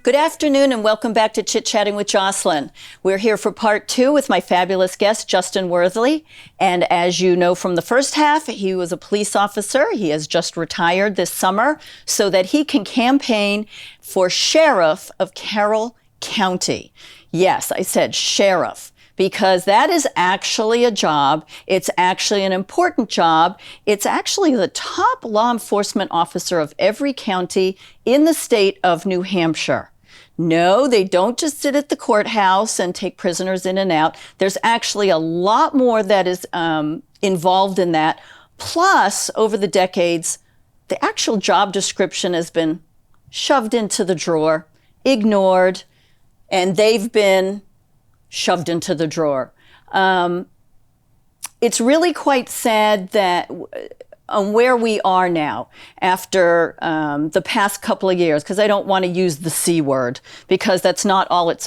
Good afternoon and welcome back to Chit Chatting with Jocelyn. We're here for part 2 with my fabulous guest, Justin Worthley. And as you know from the first half, he was a police officer. He has just retired this summer so that he can campaign for sheriff of Carroll County. Yes, I said sheriff, because that is actually a job. It's actually an important job. It's actually the top law enforcement officer of every county in the state of New Hampshire. No, they don't just sit at the courthouse and take prisoners in and out. There's actually a lot more that is involved in that. Plus, over the decades, the actual job description has been shoved into the drawer, ignored, and they've been shoved into the drawer. It's really quite sad that where we are now after the past couple of years, because I don't want to use the C word, because that's not all it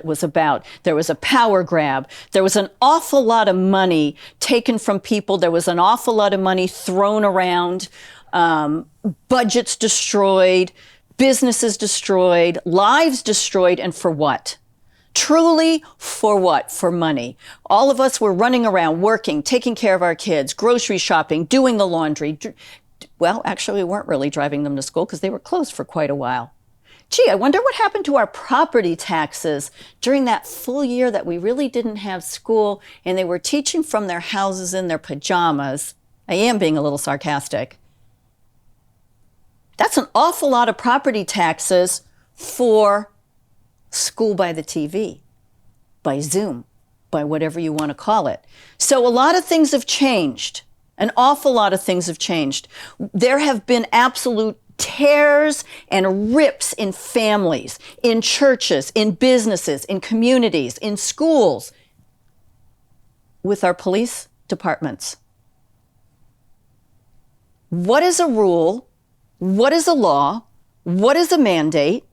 was about. There was a power grab. There was an awful lot of money taken from people. There was an awful lot of money thrown around, budgets destroyed, businesses destroyed, lives destroyed, and for what? Truly, for what? For money. All of us were running around, working, taking care of our kids, grocery shopping, doing the laundry. Well, actually, we weren't really driving them to school because they were closed for quite a while. Gee, I wonder what happened to our property taxes during that full year that we really didn't have school and they were teaching from their houses in their pajamas. I am being a little sarcastic. That's an awful lot of property taxes for school by the TV, by Zoom, by whatever you want to call it. So a lot of things have changed. An awful lot of things have changed. There have been absolute tears and rips in families, in churches, in businesses, in communities, in schools, with our police departments. What is a rule? What is a law? What is a mandate?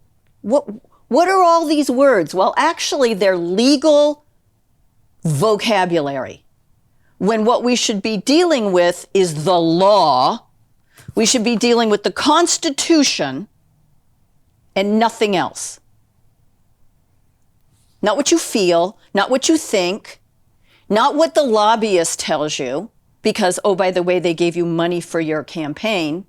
What are all these words? Well, actually, they're legal vocabulary. When what we should be dealing with is the law, we should be dealing with the Constitution and nothing else. Not what you feel, not what you think, not what the lobbyist tells you, because, oh, by the way, they gave you money for your campaign.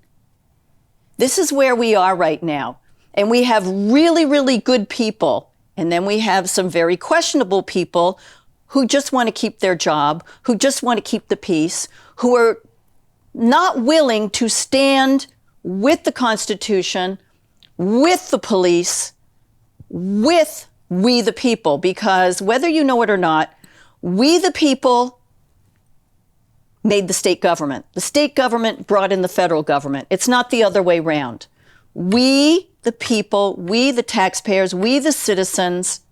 This is where we are right now. And we have really, really good people. And then we have some very questionable people who just want to keep their job, who just want to keep the peace, who are not willing to stand with the Constitution, with the police, with we the people. Because whether you know it or not, we the people made the state government. The state government brought in the federal government. It's not the other way around. We, the people, we, the taxpayers, we, the citizens,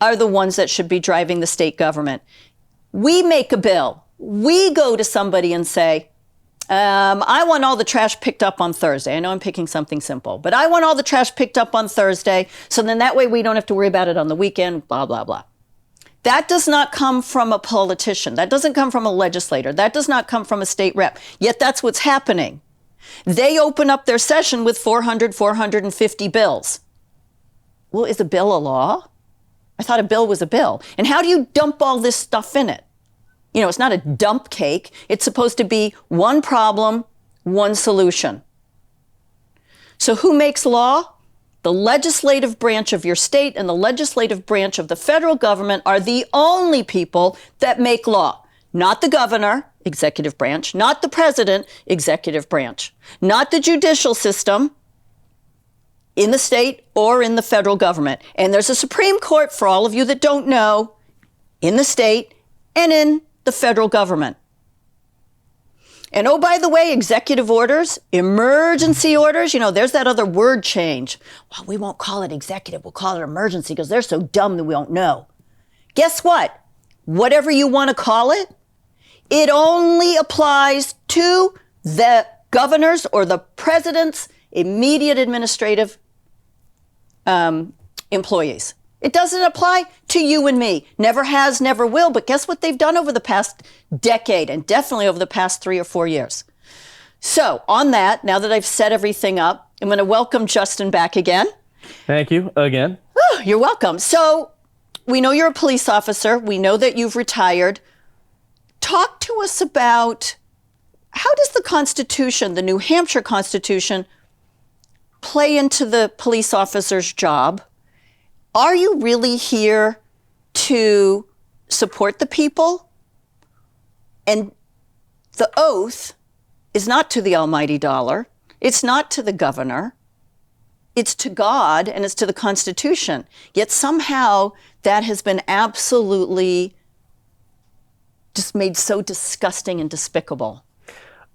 are the ones that should be driving the state government. We make a bill. We go to somebody and say, I want all the trash picked up on Thursday. I know I'm picking something simple, but I want all the trash picked up on Thursday, so then that way we don't have to worry about it on the weekend, blah, blah, blah. That does not come from a politician. That doesn't come from a legislator. That does not come from a state rep. Yet that's what's happening. They open up their session with 450 bills. Well, is a bill a law? I thought a bill was a bill. And how do you dump all this stuff in it? You know, it's not a dump cake. It's supposed to be one problem, one solution. So who makes law? The legislative branch of your state and the legislative branch of the federal government are the only people that make law. Not the governor, executive branch, not the president, executive branch, not the judicial system in the state or in the federal government. And there's a Supreme Court, for all of you that don't know, in the state and in the federal government. And oh, by the way, executive orders, emergency orders, you know, there's that other word change. Well, we won't call it executive, we'll call it emergency because they're so dumb that we don't know. Guess what? Whatever you want to call it, it only applies to the governor's or the president's immediate administrative employees. It doesn't apply to you and me. Never has, never will. But guess what they've done over the past decade and definitely over the past 3 or 4 years? So on that, now that I've set everything up, I'm going to welcome Justin back again. Thank you again. Oh, you're welcome. So we know you're a police officer. We know that you've retired. Talk to us about how does the Constitution, the New Hampshire Constitution, play into the police officer's job? Are you really here to support the people? And the oath is not to the almighty dollar. It's not to the governor. It's to God and it's to the Constitution. Yet somehow that has been absolutely just made so disgusting and despicable.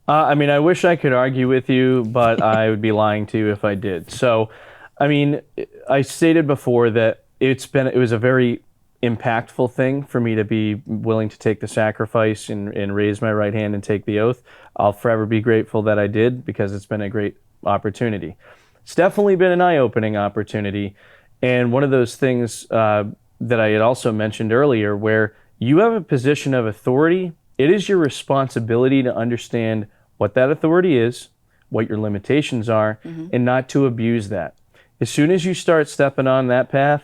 I mean, I wish I could argue with you, but I would be lying to you if I did. So, I mean, I stated before that it was a very impactful thing for me to be willing to take the sacrifice and raise my right hand and take the oath. I'll forever be grateful that I did because it's been a great opportunity. It's definitely been an eye-opening opportunity. And one of those things that I had also mentioned earlier, where you have a position of authority, it is your responsibility to understand what that authority is, what your limitations are, and not to abuse that. As soon as you start stepping on that path,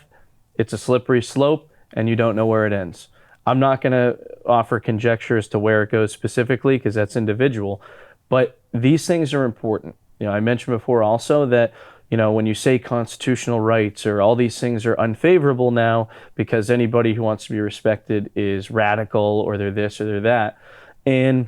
it's a slippery slope and you don't know where it ends. I'm not going to offer conjecture as to where it goes specifically because that's individual, but these things are important. You know, I mentioned before also that, you know, when you say constitutional rights or all these things are unfavorable now because anybody who wants to be respected is radical or they're this or they're that. And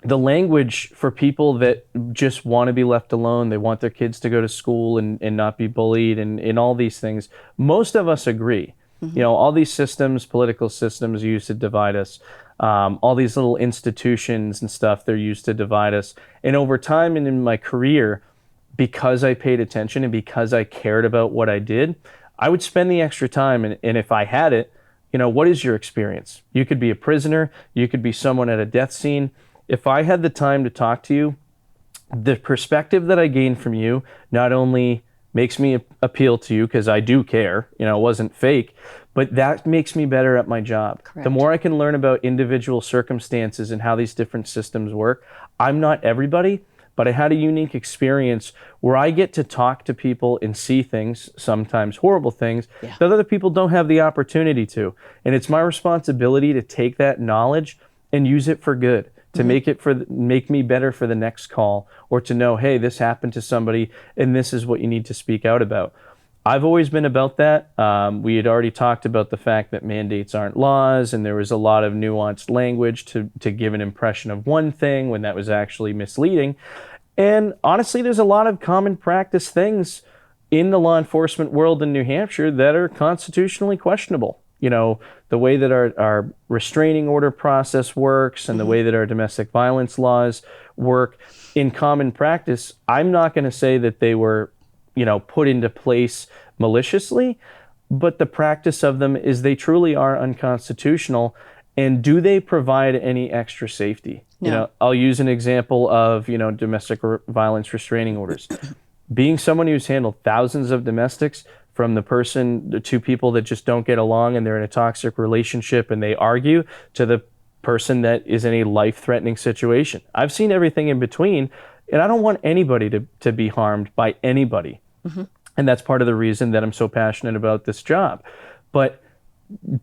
the language for people that just want to be left alone, they want their kids to go to school and not be bullied and all these things, most of us agree. You know, all these systems, political systems used to divide us, all these little institutions and stuff, they're used to divide us. And over time and in my career, because I paid attention and because I cared about what I did, I would spend the extra time. And if I had it, you know, what is your experience? You could be a prisoner. You could be someone at a death scene. If I had the time to talk to you, the perspective that I gained from you not only makes me appeal to you because I do care, you know, it wasn't fake, but that makes me better at my job. Correct. The more I can learn about individual circumstances and how these different systems work, I'm not everybody, but I had a unique experience where I get to talk to people and see things, sometimes horrible things, that other people don't have the opportunity to. And it's my responsibility to take that knowledge and use it for good, to make me better for the next call, or to know, hey, this happened to somebody and this is what you need to speak out about. I've always been about that. We had already talked about the fact that mandates aren't laws, and there was a lot of nuanced language to give an impression of one thing when that was actually misleading. And honestly, there's a lot of common practice things in the law enforcement world in New Hampshire that are constitutionally questionable. You know, the way that our restraining order process works and the way that our domestic violence laws work in common practice, I'm not going to say that they were, you know, put into place maliciously, but the practice of them is they truly are unconstitutional. And do they provide any extra safety? No. You know, I'll use an example of, you know, domestic violence restraining orders. Being someone who's handled thousands of domestics, from the two people that just don't get along and they're in a toxic relationship and they argue, to the person that is in a life-threatening situation. I've seen everything in between, and I don't want anybody to be harmed by anybody. And that's part of the reason that I'm so passionate about this job. But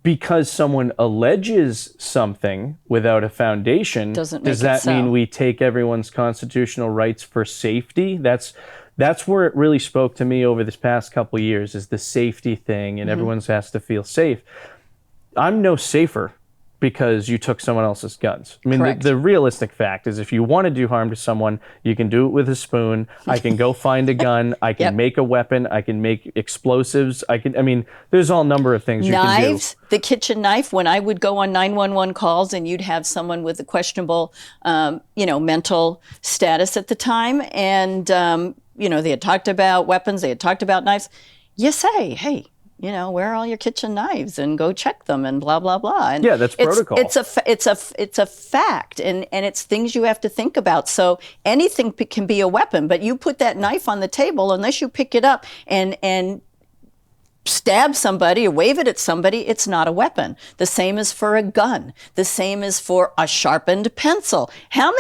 because someone alleges something without a foundation, does that mean we take everyone's constitutional rights for safety? That's where it really spoke to me over this past couple of years, is the safety thing, and everyone has to feel safe. I'm no safer because you took someone else's guns. I mean, the realistic fact is if you want to do harm to someone, you can do it with a spoon. I can go find a gun. I can make a weapon. I can make explosives. I mean, there's all number of things you can do. Knives, the kitchen knife, when I would go on 911 calls and you'd have someone with a questionable, mental status at the time, and, they had talked about weapons, they had talked about knives, you say, hey, where are all your kitchen knives, and go check them, and blah, blah, blah. And that's protocol. It's a fact, and it's things you have to think about. So anything can be a weapon, but you put that knife on the table, unless you pick it up and stab somebody or wave it at somebody, it's not a weapon. The same is for a gun. The same is for a sharpened pencil. How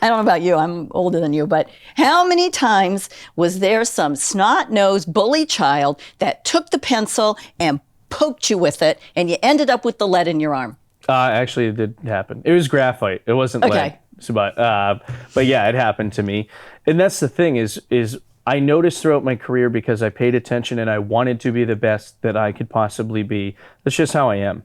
I don't know about you, I'm older than you, but how many times was there some snot-nosed bully child that took the pencil and poked you with it, and you ended up with the lead in your arm? Actually, it did happen. It was graphite. It wasn't Okay. lead. So, but yeah, it happened to me. And that's the thing is I noticed throughout my career because I paid attention and I wanted to be the best that I could possibly be. That's just how I am.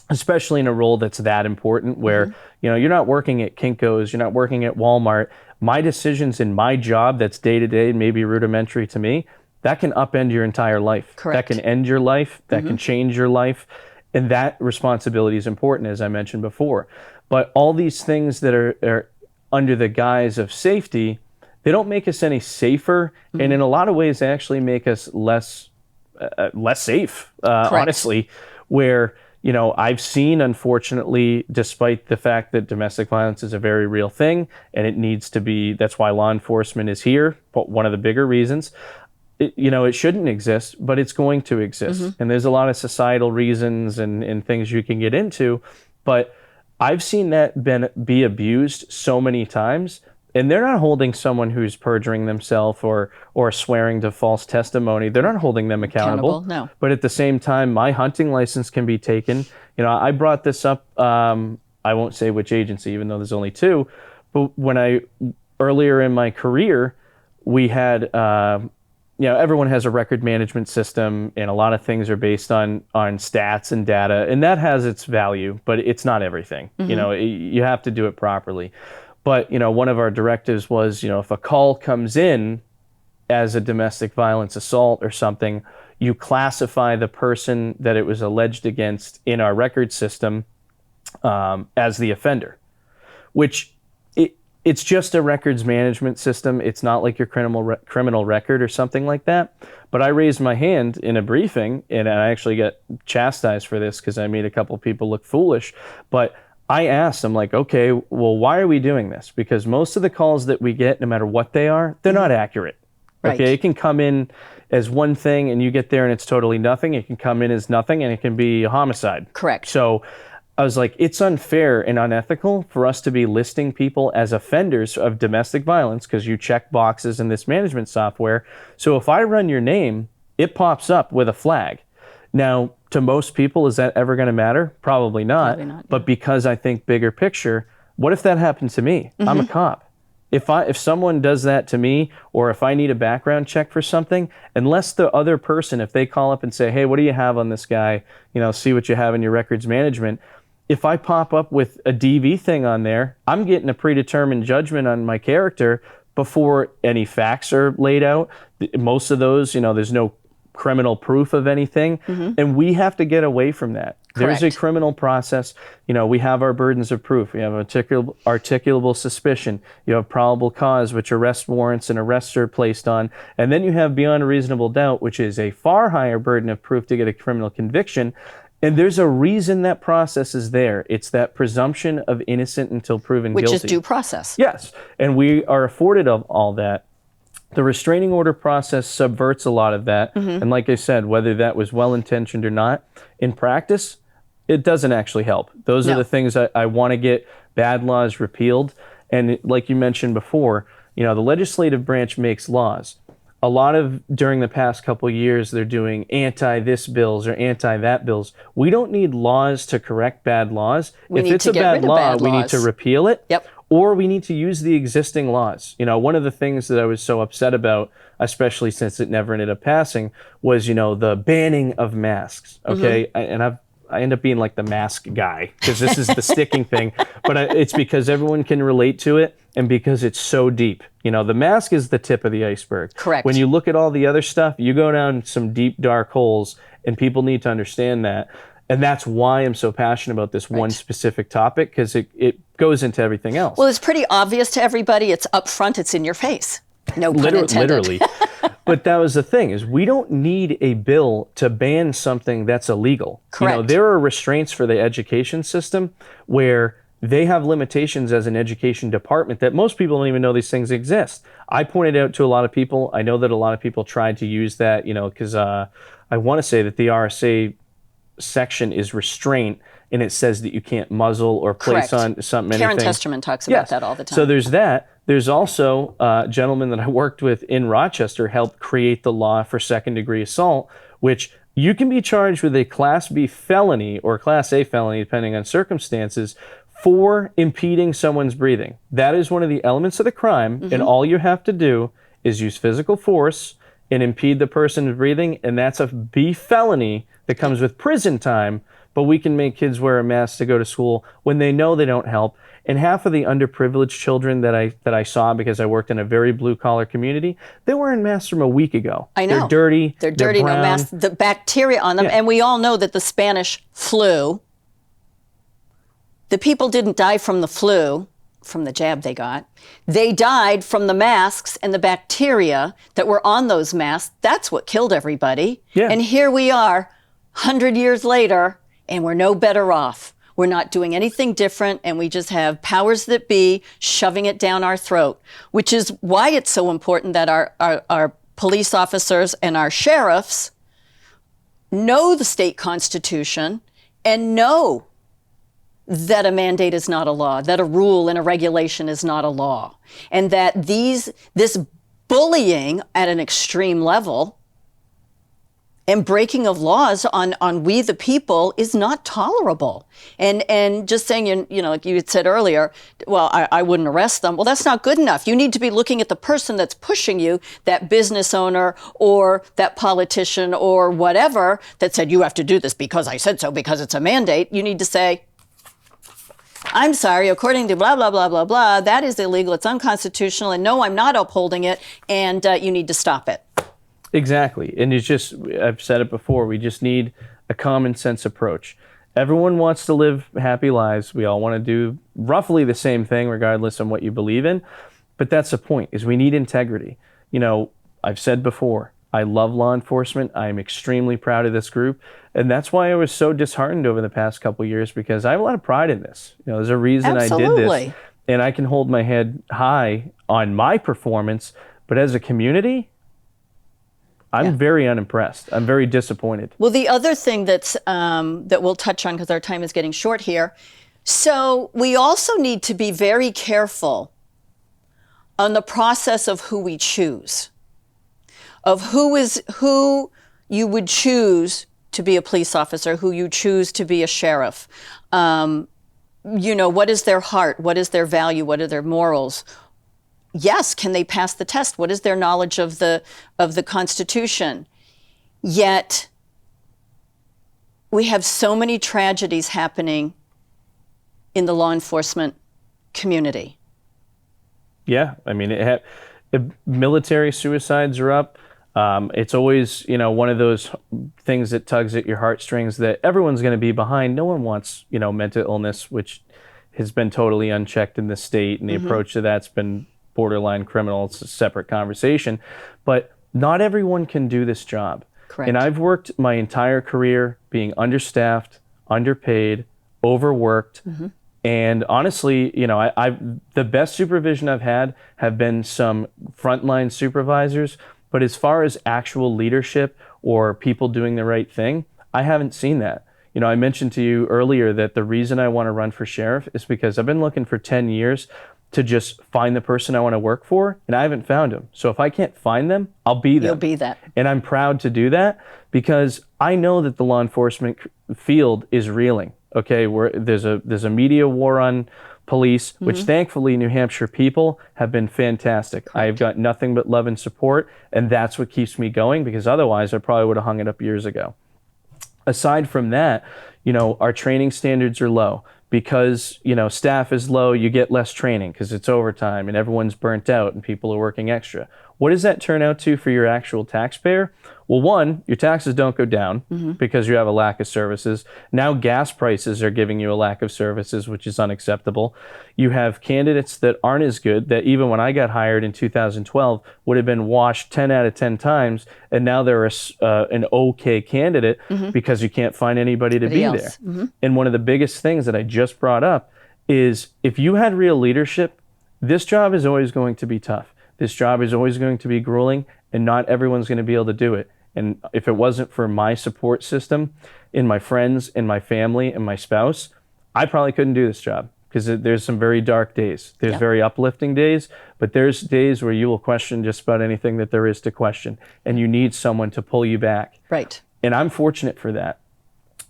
Especially in a role that's that important where, you're not working at Kinko's, you're not working at Walmart. My decisions in my job that's day-to-day, maybe rudimentary to me, that can upend your entire life. Correct. That can end your life. That can change your life. And that responsibility is important, as I mentioned before. But all these things that are under the guise of safety, they don't make us any safer. And in a lot of ways, they actually make us less safe, honestly, where, I've seen, unfortunately, despite the fact that domestic violence is a very real thing and it needs to be, that's why law enforcement is here, but one of the bigger reasons, it shouldn't exist, but it's going to exist. And there's a lot of societal reasons and things you can get into, but I've seen that be abused so many times. And they're not holding someone who's perjuring themselves or swearing to false testimony. They're not holding them accountable. No. But at the same time, my hunting license can be taken. I brought this up. I won't say which agency, even though there's only two. But earlier in my career, we had, everyone has a record management system, and a lot of things are based on stats and data, and that has its value, but it's not everything. You have to do it properly. But, one of our directives was, if a call comes in as a domestic violence assault or something, you classify the person that it was alleged against in our record system as the offender, which it's just a records management system. It's not like your criminal record or something like that. But I raised my hand in a briefing, and I actually got chastised for this because I made a couple people look foolish. But I asked them, like, okay, well, why are we doing this? Because most of the calls that we get, no matter what they are, they're not accurate. Right. Okay, it can come in as one thing and you get there and it's totally nothing. It can come in as nothing and it can be a homicide. Correct. So I was like, it's unfair and unethical for us to be listing people as offenders of domestic violence because you check boxes in this management software. So if I run your name, it pops up with a flag. Now, to most people, is that ever going to matter? Probably not. Probably not, yeah. But because I think bigger picture, what if that happened to me? I'm a cop. If someone does that to me, or if I need a background check for something, unless the other person, if they call up and say, hey, what do you have on this guy? See what you have in your records management. If I pop up with a DV thing on there, I'm getting a predetermined judgment on my character before any facts are laid out. Most of those, there's no criminal proof of anything. And we have to get away from that. Correct. There's a criminal process. We have our burdens of proof. We have articulable suspicion. You have probable cause, which arrest warrants and arrests are placed on. And then you have beyond a reasonable doubt, which is a far higher burden of proof to get a criminal conviction. And there's a reason that process is there. It's that presumption of innocent until proven guilty. Which is due process. Yes. And we are afforded of all that. The restraining order process subverts a lot of that. And like I said, whether that was well-intentioned or not, in practice, it doesn't actually help. Those are the things I want to get bad laws repealed. And like you mentioned before, the legislative branch makes laws. A lot of, during the past couple of years, they're doing anti-this bills or anti-that bills. We don't need laws to correct bad laws. If it's a bad law, we need to repeal it. Yep. Or we need to use the existing laws. One of the things that I was so upset about, especially since it never ended up passing, was, the banning of masks. Okay. I end up being like the mask guy because this is the sticking thing, but it's because everyone can relate to it and because it's so deep. The mask is the tip of the iceberg. Correct. When you look at all the other stuff, you go down some deep, dark holes, and people need to understand that. And that's why I'm so passionate about this one specific topic, because it goes into everything else. Well, it's pretty obvious to everybody. It's up front. It's in your face. No pun intended. Literally. But that was the thing, is we don't need a bill to ban something that's illegal. Correct. There are restraints for the education system where they have limitations as an education department that most people don't even know these things exist. I pointed out to a lot of people. I know that a lot of people tried to use that, because I want to say that the RSA section is restraint, and it says that you can't muzzle or place Correct. on something, Karen anything. Testerman talks about that all the time. So there's that. There's also a gentleman that I worked with in Rochester helped create the law for second-degree assault, which you can be charged with a Class B felony or Class A felony, depending on circumstances, for impeding someone's breathing. That is one of the elements of the crime, and all you have to do is use physical force and impede the person's breathing, and that's a B felony that comes with prison time, but we can make kids wear a mask to go to school when they know they don't help. And half of the underprivileged children that I saw, because I worked in a very blue-collar community, they were wearing masks from a week ago. I know. They're dirty. They're dirty, brown. no mask, the bacteria on them. Yeah. And we all know that the Spanish flu, the people didn't die from the flu, from the jab they got. They died from the masks and the bacteria that were on those masks. That's what killed everybody. Yeah. And here we are, 100 years later, and we're no better off. We're not doing anything different, and we just have powers that be shoving it down our throat, which is why it's so important that our police officers and our sheriffs know the state constitution and know that a mandate is not a law, that a rule and a regulation is not a law, and that this bullying at an extreme level and breaking of laws on we the people is not tolerable. And just saying, you know, like you had said earlier, well, I wouldn't arrest them. Well, that's not good enough. You need to be looking at the person that's pushing you, that business owner or that politician or whatever that said, you have to do this because I said so, because it's a mandate. You need to say, I'm sorry, according to blah, blah, blah, blah, blah, that is illegal, it's unconstitutional, and no, I'm not upholding it, and you need to stop it. Exactly. And it's just, I've said it before, we just need a common sense approach. Everyone wants to live happy lives. We all want to do roughly the same thing, regardless of what you believe in. But that's the point, is we need integrity. You know, I've said before, I love law enforcement. I am extremely proud of this group. And that's why I was so disheartened over the past couple of years, because I have a lot of pride in this. You know, there's a reason Absolutely. I did this. And I can hold my head high on my performance. But as a community, I'm very unimpressed. I'm very disappointed. Well, the other thing that's that we'll touch on, because our time is getting short here. So we also need to be very careful on the process of who we choose, of who you would choose to be a police officer, who you choose to be a sheriff. You know, what is their heart? What is their value? What are their morals? Yes, can they pass the test? What is their knowledge of the Constitution? Yet, we have so many tragedies happening in the law enforcement community. Yeah, I mean, military suicides are up. It's always, you know, one of those things that tugs at your heartstrings that everyone's going to be behind. No one wants, you know, mental illness, which has been totally unchecked in the state, and the approach to that's been borderline criminal. It's a separate conversation. But not everyone can do this job. Correct. And I've worked my entire career being understaffed, underpaid, overworked. And honestly, you know, the best supervision I've had have been some frontline supervisors. But as far as actual leadership or people doing the right thing, I haven't seen that. You know, I mentioned to you earlier that the reason I want to run for sheriff is because I've been looking for 10 years to just find the person I want to work for, and I haven't found them. So if I can't find them, I'll be them. You'll be that. And I'm proud to do that, because I know that the law enforcement field is reeling. Okay, there's a media war on police, which thankfully New Hampshire people have been fantastic. Correct. I've got nothing but love and support, and that's what keeps me going, because otherwise I probably would have hung it up years ago. Aside from that, you know, our training standards are low. Because, you know, staff is low, you get less training because it's overtime and everyone's burnt out and people are working extra. What does that turn out to for your actual taxpayer? Well, one, your taxes don't go down because you have a lack of services. Now gas prices are giving you a lack of services, which is unacceptable. You have candidates that aren't as good, that even when I got hired in 2012 would have been washed 10 out of 10 times, and now they're an okay candidate because you can't find anybody to be there. And one of the biggest things that I just brought up is, if you had real leadership, this job is always going to be tough. This job is always going to be grueling, and not everyone's going to be able to do it. And if it wasn't for my support system in my friends, in my family, and my spouse, I probably couldn't do this job, because there's some very dark days. There's very uplifting days, but there's days where you will question just about anything that there is to question, and you need someone to pull you back. Right. And I'm fortunate for that.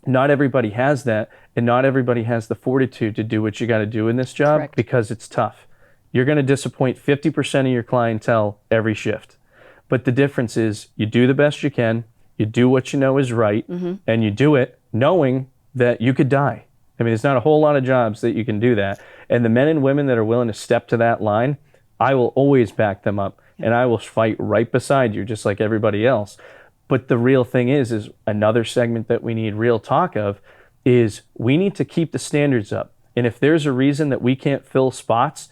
Not everybody has that, and not everybody has the fortitude to do what you got to do in this job. Correct. Because it's tough. You're going to disappoint 50% of your clientele every shift. But the difference is you do the best you can, you do what you know is right, and you do it knowing that you could die. I mean, there's not a whole lot of jobs that you can do that. And the men and women that are willing to step to that line, I will always back them up, and I will fight right beside you, just like everybody else. But the real thing is another segment that we need real talk of is we need to keep the standards up. And if there's a reason that we can't fill spots,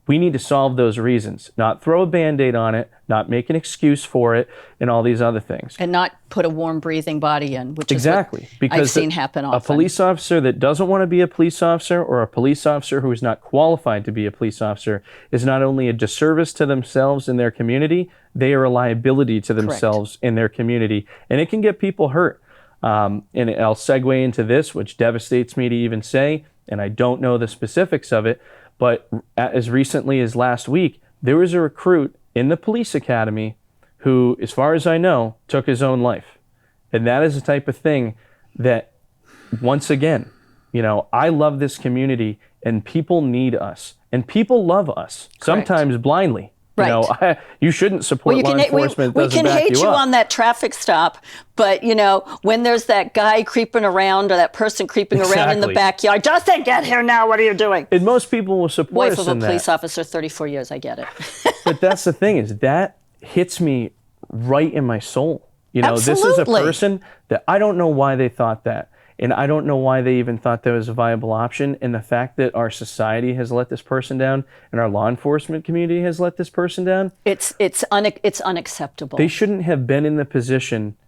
we need to solve those reasons, not throw a Band-Aid on it, not make an excuse for it, and all these other things. And not put a warm breathing body in, which Exactly. is what Because I've seen happen often. A police officer that doesn't want to be a police officer, or a police officer who is not qualified to be a police officer, is not only a disservice to themselves and their community, they are a liability to themselves and their community. And it can get people hurt. And I'll segue into this, which devastates me to even say, and I don't know the specifics of it, but as recently as last week, there was a recruit in the police academy who, as far as I know, took his own life. And that is the type of thing that, once again, I love this community, and people need us, and people love us, sometimes blindly. Right. You shouldn't support law enforcement. We can hate you on that traffic stop, but when there's that guy creeping around, or that person creeping around in the backyard, Justin, get here now, what are you doing? And most people will support us in that. Wife of a police officer, 34 years, I get it. But that's the thing, is that hits me right in my soul. Absolutely. This is a person that I don't know why they thought that. And I don't know why they even thought that was a viable option. And the fact that our society has let this person down, and our law enforcement community has let this person down, it's unacceptable. They shouldn't have been in the position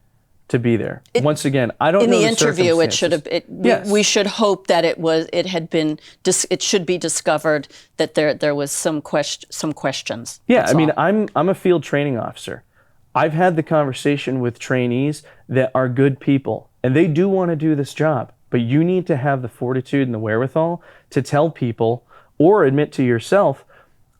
to be there. Once again, I don't know in the the interview. It should have. Yes. We should hope that it should be discovered that there was some questions. Yeah, That's I mean, all. I'm a field training officer. I've had the conversation with trainees that are good people, and they do want to do this job, but you need to have the fortitude and the wherewithal to tell people, or admit to yourself,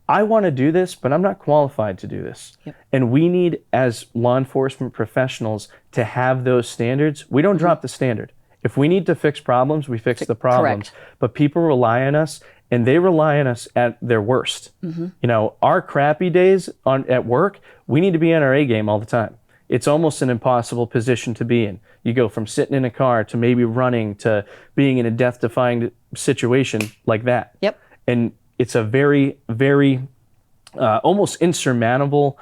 I want to do this, but I'm not qualified to do this. Yep. And we need, as law enforcement professionals, to have those standards. We don't drop the standard. If we need to fix problems, we fix the problems. Correct. But people rely on us, and they rely on us at their worst. Our crappy days at work, we need to be on our A game all the time. It's almost an impossible position to be in. You go from sitting in a car to maybe running to being in a death-defying situation like that. Yep. And it's a very, very almost insurmountable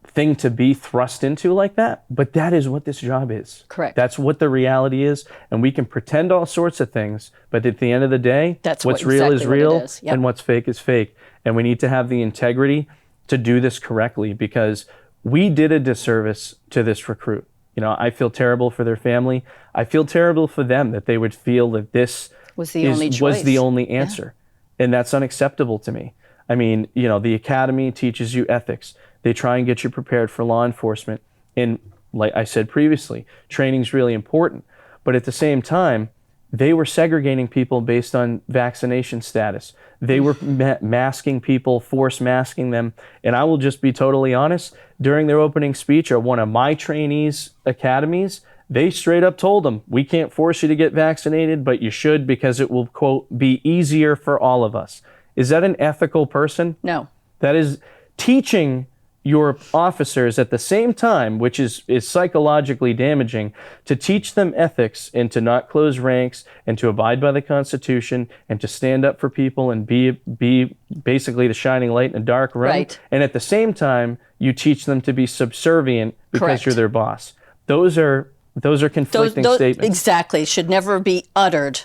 thing to be thrust into like that. But that is what this job is. Correct. That's what the reality is. And we can pretend all sorts of things, but at the end of the day, what's real is real, and what's fake is fake. And we need to have the integrity to do this correctly, because we did a disservice to this recruit. I feel terrible for their family. I feel terrible for them that they would feel that this was the only answer. And that's unacceptable to me. I mean, the academy teaches you ethics. They try and get you prepared for law enforcement. And like I said previously, training's really important. But at the same time, they were segregating people based on vaccination status. They were masking people, force masking them. And I will just be totally honest, during their opening speech at one of my trainees' academies, they straight up told them, we can't force you to get vaccinated, but you should, because it will, quote, be easier for all of us. Is that an ethical person? No. That is teaching your officers at the same time, which is psychologically damaging, to teach them ethics and to not close ranks and to abide by the Constitution and to stand up for people and be basically the shining light in a dark room. Right. And at the same time, you teach them to be subservient because you're their boss. Those are conflicting statements. Exactly. Should never be uttered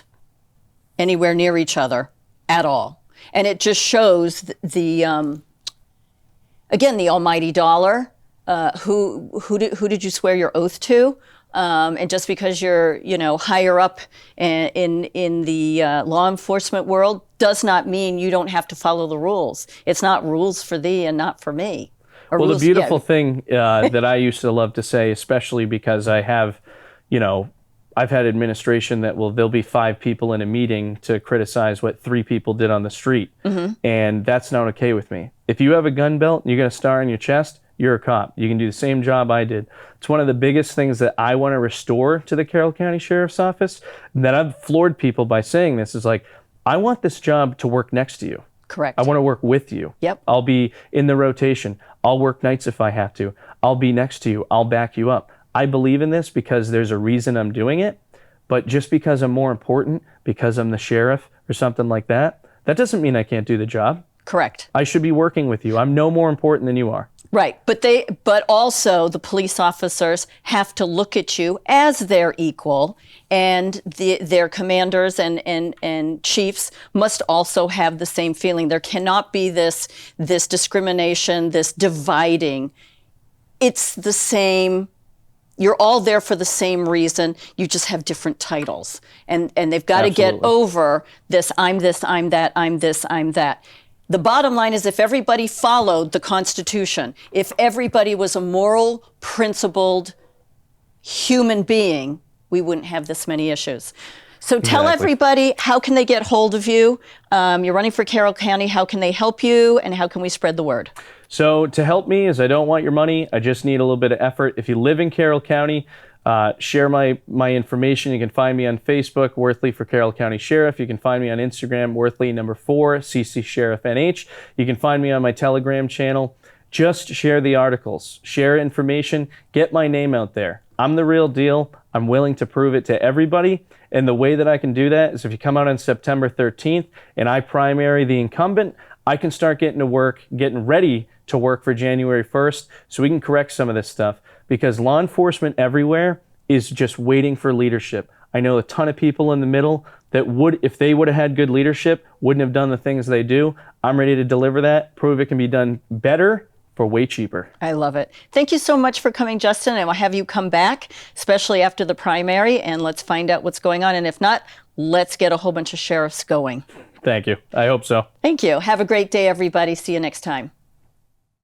anywhere near each other at all. And it just shows again, the almighty dollar. Who did you swear your oath to? And just because you're higher up in the law enforcement world does not mean you don't have to follow the rules. It's not rules for thee and not for me. Well, the beautiful thing that I used to love to say, especially because I have, I've had administration that there'll be 5 people in a meeting to criticize what 3 people did on the street. And that's not okay with me. If you have a gun belt and you got a star on your chest, you're a cop. You can do the same job I did. It's one of the biggest things that I want to restore to the Carroll County Sheriff's Office. And that I've floored people by saying this is like, I want this job to work next to you. Correct. I want to work with you. Yep. I'll be in the rotation. I'll work nights if I have to. I'll be next to you. I'll back you up. I believe in this because there's a reason I'm doing it. But just because I'm more important, because I'm the sheriff or something like that, that doesn't mean I can't do the job. Correct. I should be working with you. I'm no more important than you are. Right. But also the police officers have to look at you as their equal, and their commanders and chiefs must also have the same feeling. There cannot be this discrimination, this dividing. It's the same. You're all there for the same reason. You just have different titles. And they've got to get over this, I'm this, I'm that, I'm this, I'm that. The bottom line is if everybody followed the Constitution, if everybody was a moral, principled human being, we wouldn't have this many issues. So tell everybody, how can they get hold of you? You're running for Carroll County. How can they help you, and how can we spread the word? So to help me is I don't want your money. I just need a little bit of effort. If you live in Carroll County, share my information. You can find me on Facebook, Worthley for Carroll County Sheriff. You can find me on Instagram, Worthley 4, CC Sheriff NH. You can find me on my Telegram channel. Just share the articles, share information, get my name out there. I'm the real deal. I'm willing to prove it to everybody. And the way that I can do that is if you come out on September 13th and I primary the incumbent, I can start getting to work, getting ready to work for January 1st so we can correct some of this stuff, because law enforcement everywhere is just waiting for leadership. I know a ton of people in the middle that would, if they would have had good leadership, wouldn't have done the things they do. I'm ready to deliver that, prove it can be done better for way cheaper. I love it. Thank you so much for coming, Justin, and I'll have you come back, especially after the primary, and let's find out what's going on. And if not, let's get a whole bunch of sheriffs going. Thank you. I hope so. Thank you. Have a great day, everybody. See you next time.